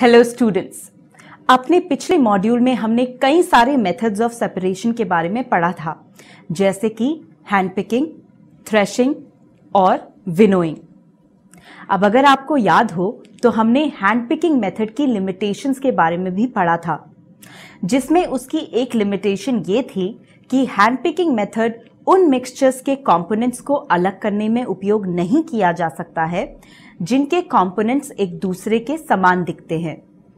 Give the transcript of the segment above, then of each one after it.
Hello students, अपने पिछले module में हमने कई सारे मेथड्स ऑफ सेपरेशन के बारे में पढ़ा था, जैसे कि हैंड पिकिंग, थ्रेशिंग और विनोइंग। अब अगर आपको याद हो तो हमने हैंड पिकिंग मेथड की लिमिटेशंस के बारे में भी पढ़ा था, जिसमें उसकी एक लिमिटेशन ये थी कि हैंड पिकिंग मेथड उन मिक्सचर्स के कंपोनेंट्स को अलग करने में उपयोग नहीं किया जा सकता है जिनके कंपोनेंट्स एक दूसरे के समान दिखते हैं,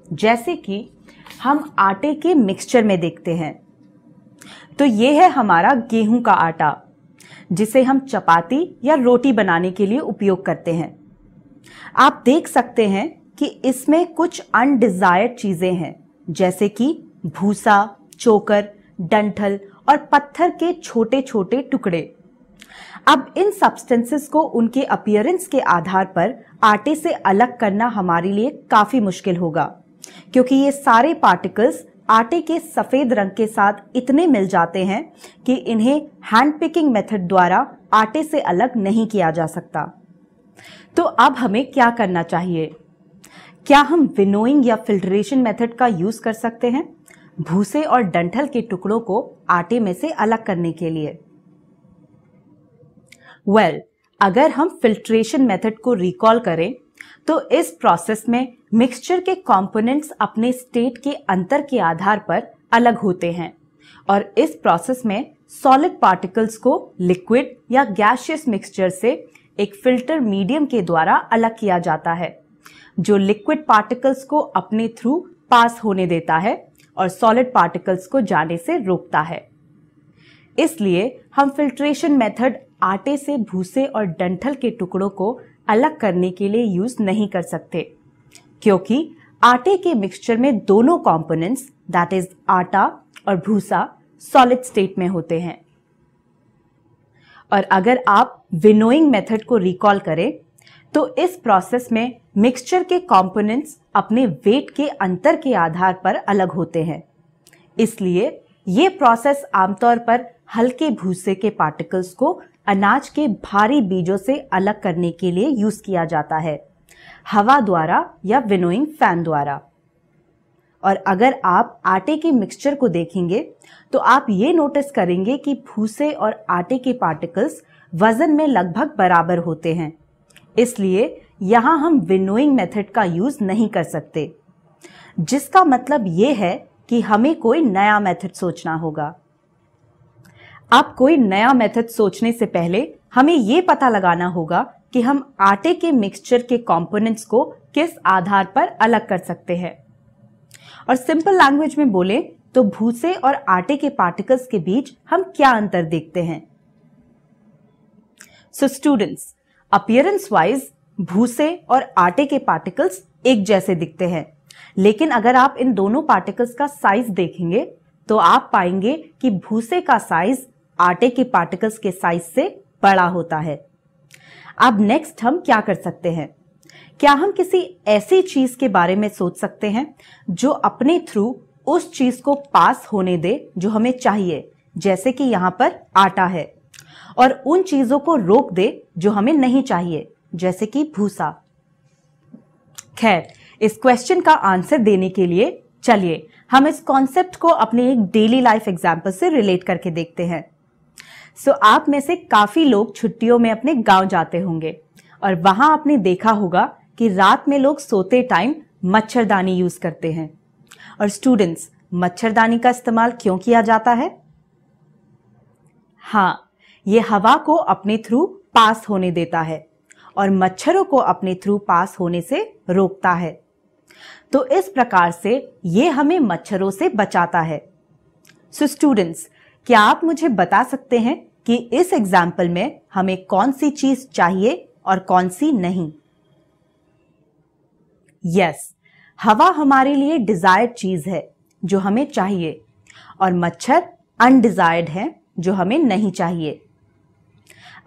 जैसे कि हम आटे के मिक्सचर में देखते हैं। तो ये है हमारा गेहूं का आटा, जिसे हम चपाती या रोटी बनाने के लिए उपयोग करते हैं। आप देख सकते हैं कि इसमें कुछ अनडिजायर्ड चीजें हैं, जैसे कि भूसा, चोकर, डंठल और पत्थर के छोटे छोटे टुकड़े। अब इन सब्सटेंसेस को उनके अपीयरेंस के आधार पर आटे से अलग करना हमारे लिए काफी मुश्किल होगा, क्योंकि ये सारे पार्टिकल्स आटे के सफेद रंग के साथ इतने मिल जाते हैं कि इन्हें हैंड पिकिंग मेथड द्वारा आटे से अलग नहीं किया जा सकता। तो अब हमें क्या करना चाहिए? क्या हम विनोइंग या फिल्ट्रेशन मेथड का यूज कर सकते हैं भूसे और डंठल के टुकड़ों को आटे में से अलग करने के लिए? अगर हम फिल्ट्रेशन मेथड को रिकॉल करें तो इस प्रोसेस में मिक्सचर के कंपोनेंट्स अपने स्टेट के अंतर के आधार पर अलग होते हैं और इस प्रोसेस में सॉलिड पार्टिकल्स को लिक्विड या गैसियस मिक्सचर से एक फिल्टर मीडियम के द्वारा अलग किया जाता है, जो लिक्विड पार्टिकल्स को अपने थ्रू पास होने देता है और सॉलिड पार्टिकल्स को जाने से रोकता है। इसलिए हम फिल्ट्रेशन मेथड आटे से भूसे और डंठल के टुकड़ों को अलग करने के लिए यूज नहीं कर सकते, क्योंकि आटे के मिक्सचर में दोनों कंपोनेंट्स दैट इज आटा और भूसा सॉलिड स्टेट में होते हैं। और अगर आप विनोइंग मेथड को रिकॉल करें तो इस प्रोसेस में मिक्सचर के कंपोनेंट्स अपने वेट के अंतर के आधार पर अलग होते हैं। इसलिए ये प्रोसेस आमतौर पर हल्के भूसे के पार्टिकल्स को अनाज के भारी बीजों से अलग करने के लिए यूज किया जाता है, हवा द्वारा या विनोइंग फैन द्वारा। और अगर आप आटे के मिक्सचर को देखेंगे तो आप ये नोटिस करेंगे कि भूसे और आटे के पार्टिकल्स वजन में लगभग बराबर होते हैं। इसलिए यहां हम विनोइंग मेथड का यूज नहीं कर सकते, जिसका मतलब ये है कि हमें कोई नया मेथड सोचना होगा। अब कोई नया मेथड सोचने से पहले हमें ये पता लगाना होगा कि हम आटे के मिक्सचर के कंपोनेंट्स को किस आधार पर अलग कर सकते हैं। और सिंपल लैंग्वेज में बोले तो भूसे और आटे के पार्टिकल्स के बीच हम क्या अंतर देखते हैं? सो स्टूडेंट्स, अपीयरेंस वाइज भूसे और आटे के पार्टिकल्स एक जैसे दिखते हैं, लेकिन अगर आप इन दोनों पार्टिकल्स का साइज देखेंगे तो आप पाएंगे कि भूसे का साइज आटे के पार्टिकल्स के साइज से बड़ा होता है। अब नेक्स्ट हम क्या कर सकते हैं? क्या हम किसी ऐसी चीज के बारे में सोच सकते हैं जो अपने थ्रू उस चीज को पास होने दे जो हमें चाहिए, जैसे कि यहां पर आटा है, और उन चीजों को रोक दे जो हमें नहीं चाहिए, जैसे कि भूसा? खैर, इस क्वेश्चन का आंसर देने के लिए चलिए हम इस कॉन्सेप्ट को अपने एक डेली लाइफ एग्जाम्पल से रिलेट करके देखते हैं। आप में से काफी लोग छुट्टियों में अपने गांव जाते होंगे और वहां आपने देखा होगा कि रात में लोग सोते टाइम मच्छरदानी यूज करते हैं। और स्टूडेंट्स, मच्छरदानी का इस्तेमाल क्यों किया जाता है? हाँ, ये हवा को अपने थ्रू पास होने देता है और मच्छरों को अपने थ्रू पास होने से रोकता है। तो इस प्रकार से ये हमें मच्छरों से बचाता है। स्टूडेंट्स, क्या आप मुझे बता सकते हैं कि इस एग्जाम्पल में हमें कौन सी चीज चाहिए और कौन सी नहीं? यस, हवा हमारे लिए डिजायर्ड चीज है जो हमें चाहिए, और मच्छर अनडिजायर्ड है जो हमें नहीं चाहिए।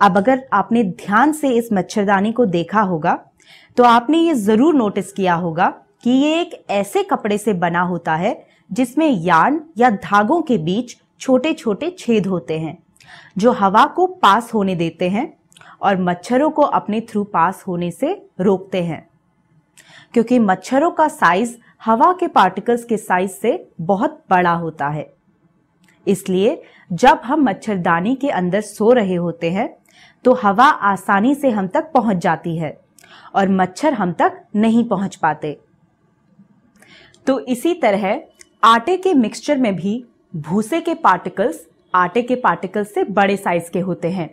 अब अगर आपने ध्यान से इस मच्छरदानी को देखा होगा तो आपने ये जरूर नोटिस किया होगा कि ये एक ऐसे कपड़े से बना होता है जिसमें यार्न या धागों के बीच छोटे छोटे छेद होते हैं, जो हवा को पास होने देते हैं और मच्छरों को अपने थ्रू पास होने से रोकते हैं। क्योंकि मच्छरों का साइज हवा के पार्टिकल्स के साइज से बहुत बड़ा होता है। इसलिए जब हम मच्छरदानी के अंदर सो रहे होते हैं तो हवा आसानी से हम तक पहुंच जाती है और मच्छर हम तक नहीं पहुंच पाते। तो इसी तरह आटे के मिक्सचर में भी भूसे के पार्टिकल्स आटे के पार्टिकल्स से बड़े साइज के होते हैं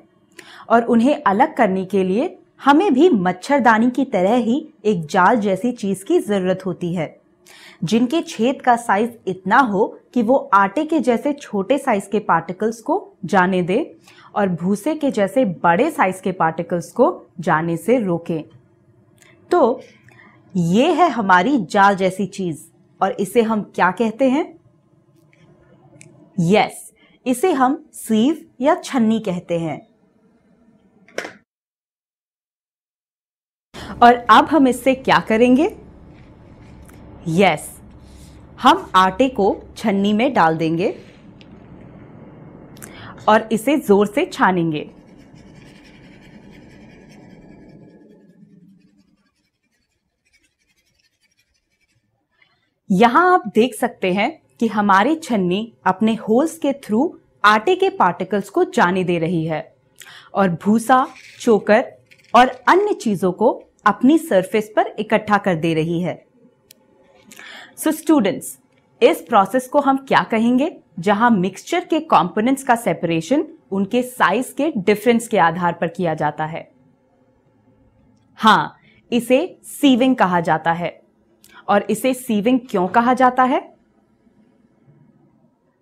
और उन्हें अलग करने के लिए हमें भी मच्छरदानी की तरह ही एक जाल जैसी चीज की जरूरत होती है, जिनके छेद का साइज इतना हो कि वो आटे के जैसे छोटे साइज के पार्टिकल्स को जाने दे और भूसे के जैसे बड़े साइज के पार्टिकल्स को जाने से रोके। तो ये है हमारी जाल जैसी चीज और इसे हम क्या कहते हैं? यस, इसे हम सीव या छन्नी कहते हैं। और अब हम इससे क्या करेंगे? यस, हम आटे को छन्नी में डाल देंगे और इसे जोर से छानेंगे। यहां आप देख सकते हैं कि हमारी छन्नी अपने होल्स के थ्रू आटे के पार्टिकल्स को जाने दे रही है और भूसा, चोकर और अन्य चीजों को अपनी सरफेस पर इकट्ठा कर दे रही है। सो स्टूडेंट्स, इस प्रोसेस को हम क्या कहेंगे जहां मिक्सचर के कंपोनेंट्स का सेपरेशन उनके साइज के डिफरेंस के आधार पर किया जाता है? हाँ, इसे सीविंग कहा जाता है। और इसे सीविंग क्यों कहा जाता है?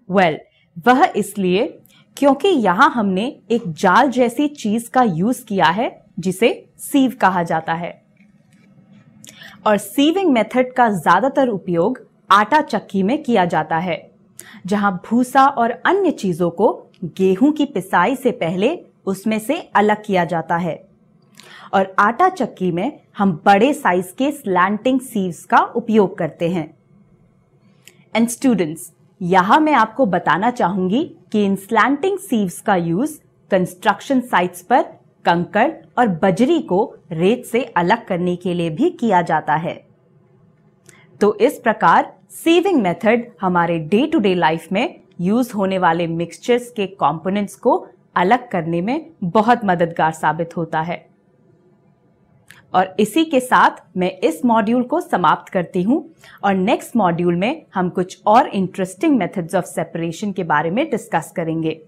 वह इसलिए क्योंकि यहां हमने एक जाल जैसी चीज का यूज किया है जिसे सीव कहा जाता है। और सीविंग मेथड का ज्यादातर उपयोग आटा चक्की में किया जाता है, जहां भूसा और अन्य चीजों को गेहूं की पिसाई से पहले उसमें से अलग किया जाता है। और आटा चक्की में हम बड़े साइज के स्लैंटिंग सीव्स का उपयोग करते हैं। एंड स्टूडेंट्स, यहां मैं आपको बताना चाहूंगी कि इन स्लैंटिंग सीव्स का यूज कंस्ट्रक्शन साइट्स पर कंकड़ और बजरी को रेत से अलग करने के लिए भी किया जाता है। तो इस प्रकार सीविंग मेथड हमारे डे टू डे लाइफ में यूज होने वाले मिक्सचर्स के कंपोनेंट्स को अलग करने में बहुत मददगार साबित होता है। और इसी के साथ मैं इस मॉड्यूल को समाप्त करती हूं और नेक्स्ट मॉड्यूल में हम कुछ और इंटरेस्टिंग मेथड्स ऑफ सेपरेशन के बारे में डिस्कस करेंगे।